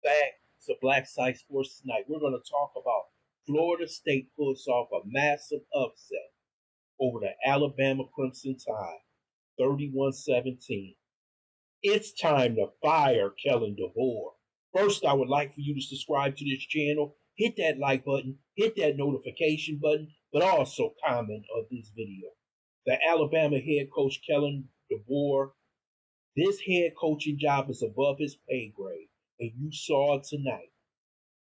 Back to Black Site Sports tonight. We're going to talk about Florida State pulls off a massive upset over the Alabama Crimson Tide, 31-17. It's time to fire Kellen DeBoer. First, I would like for you to subscribe to this channel, hit that like button, hit that notification button, but also comment on this video. The Alabama head coach Kellen DeBoer, this head coaching job is above his pay grade, and you saw it tonight.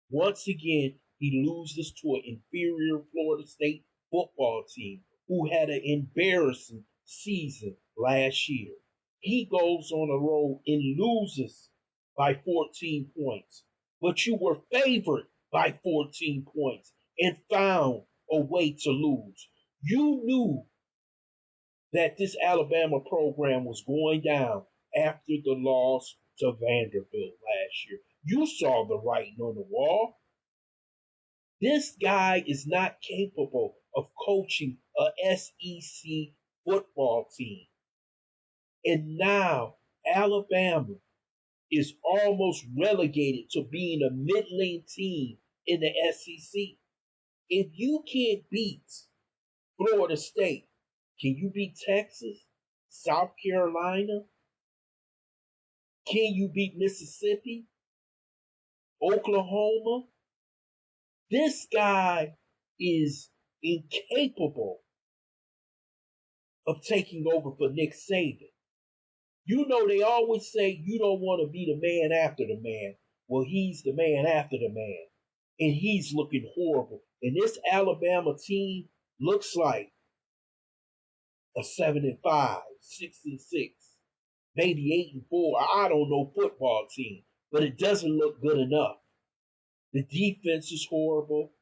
Once again, he loses to an inferior Florida State football team who had an embarrassing season last year. He goes on a roll and loses by 14 points. But you were favored by 14 points and found a way to lose. You knew that this Alabama program was going down after the loss to Vanderbilt last year. You saw the writing on the wall. This guy is not capable of coaching a SEC football team. And now Alabama is almost relegated to being a middling team in the SEC. If you can't beat Florida State, can you beat Texas, South Carolina? Can you beat Mississippi, Oklahoma? This guy is incapable of taking over for Nick Saban. You know, they always say you don't want to be the man after the man. Well, he's the man after the man. And he's looking horrible. And this Alabama team looks like a 7-5, 6-6, maybe 8-4. I don't know football team, but it doesn't look good enough. The defense is horrible.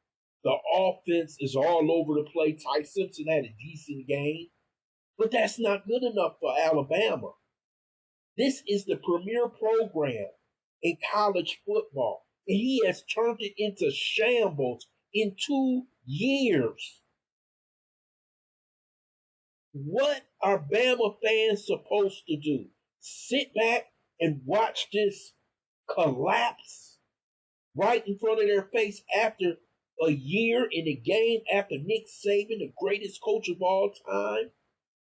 The offense is all over the place. Ty Simpson had a decent game, but that's not good enough for Alabama. This is the premier program in college football, and he has turned it into shambles in 2 years. What are Bama fans supposed to do? Sit back and watch this collapse right in front of their face after a year in a game after Nick Saban, the greatest coach of all time,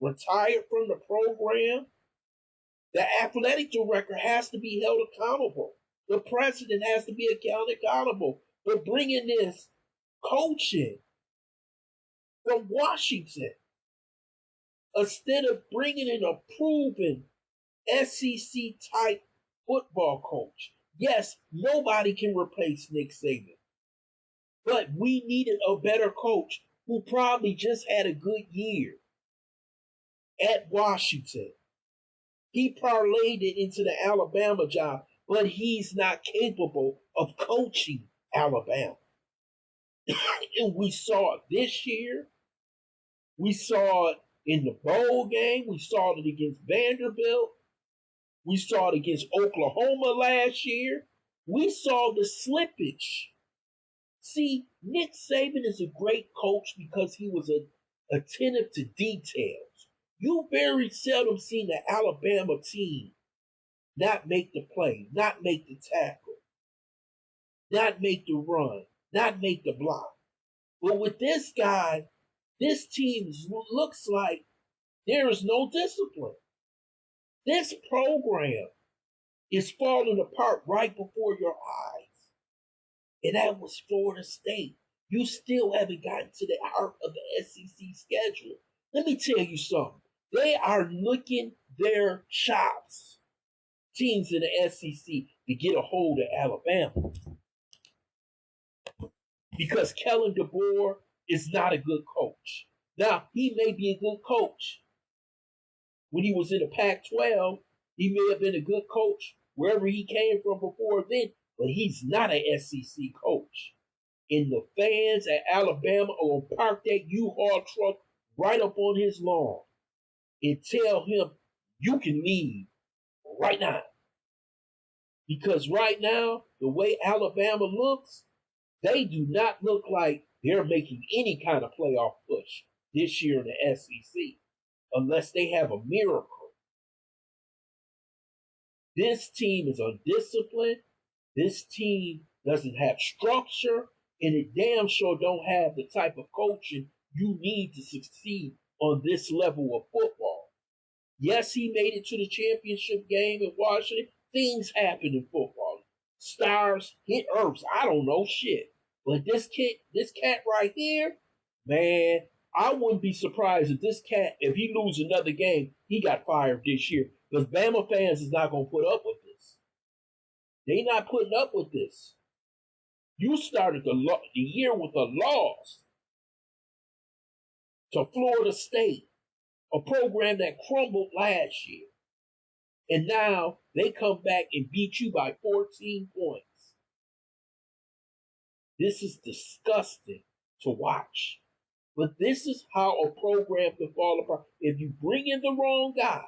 retired from the program? The athletic director has to be held accountable. The president has to be held accountable for bringing this coaching from Washington instead of bringing in a proven SEC type football coach. Yes, nobody can replace Nick Saban, but we needed a better coach who probably just had a good year at Washington. He parlayed it into the Alabama job, but he's not capable of coaching Alabama. And we saw it this year. We saw it in the bowl game. We saw it against Vanderbilt. We saw it against Oklahoma last year. We saw the slippage. See, Nick Saban is a great coach because he was attentive to details. You very seldom seen the Alabama team not make the play, not make the tackle, not make the run, not make the block. But with this guy, this team looks like there is no discipline. This program is falling apart right before your eyes. And that was Florida State. You still haven't gotten to the heart of the SEC schedule. Let me tell you something. They are licking their chops, teams in the SEC, to get a hold of Alabama. Because Kellen DeBoer is not a good coach. Now, he may be a good coach. When he was in the Pac-12, he may have been a good coach wherever he came from before then, but he's not an SEC coach. And the fans at Alabama will park that U-Haul truck right up on his lawn and tell him, you can leave right now. Because right now, the way Alabama looks, they do not look like they're making any kind of playoff push this year in the SEC unless they have a miracle. This team is undisciplined. This team doesn't have structure, and it damn sure don't have the type of coaching you need to succeed on this level of football. Yes, he made it to the championship game in Washington. Things happen in football. Stars hit earths. I don't know shit. But this cat right here, man, I wouldn't be surprised if this cat, if he lose another game, he got fired this year. Because Bama fans is not gonna put up with this. They not putting up with this. You started the year with a loss to Florida State, a program that crumbled last year. And now they come back and beat you by 14 points. This is disgusting to watch. But this is how a program can fall apart. If you bring in the wrong guy,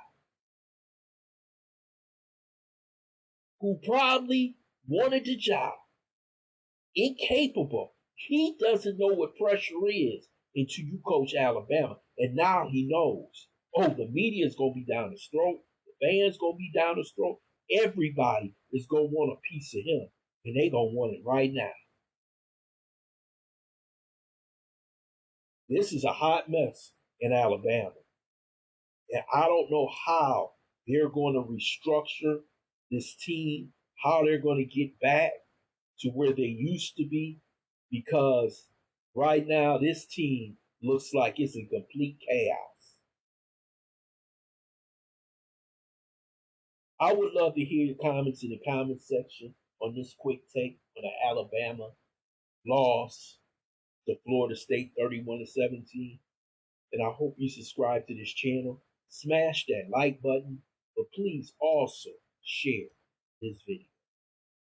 who probably wanted the job, incapable, he doesn't know what pressure is until you coach Alabama. And now he knows. Oh, the media is going to be down his throat. The fans going to be down his throat. Everybody is going to want a piece of him. And they going to want it right now. This is a hot mess in Alabama. And I don't know how they're going to restructure this team, how they're going to get back to where they used to be, because right now this team looks like it's in complete chaos. I would love to hear your comments in the comment section on this quick take on the Alabama loss to Florida State 31-17. And I hope you subscribe to this channel. Smash that like button, but please also share this video.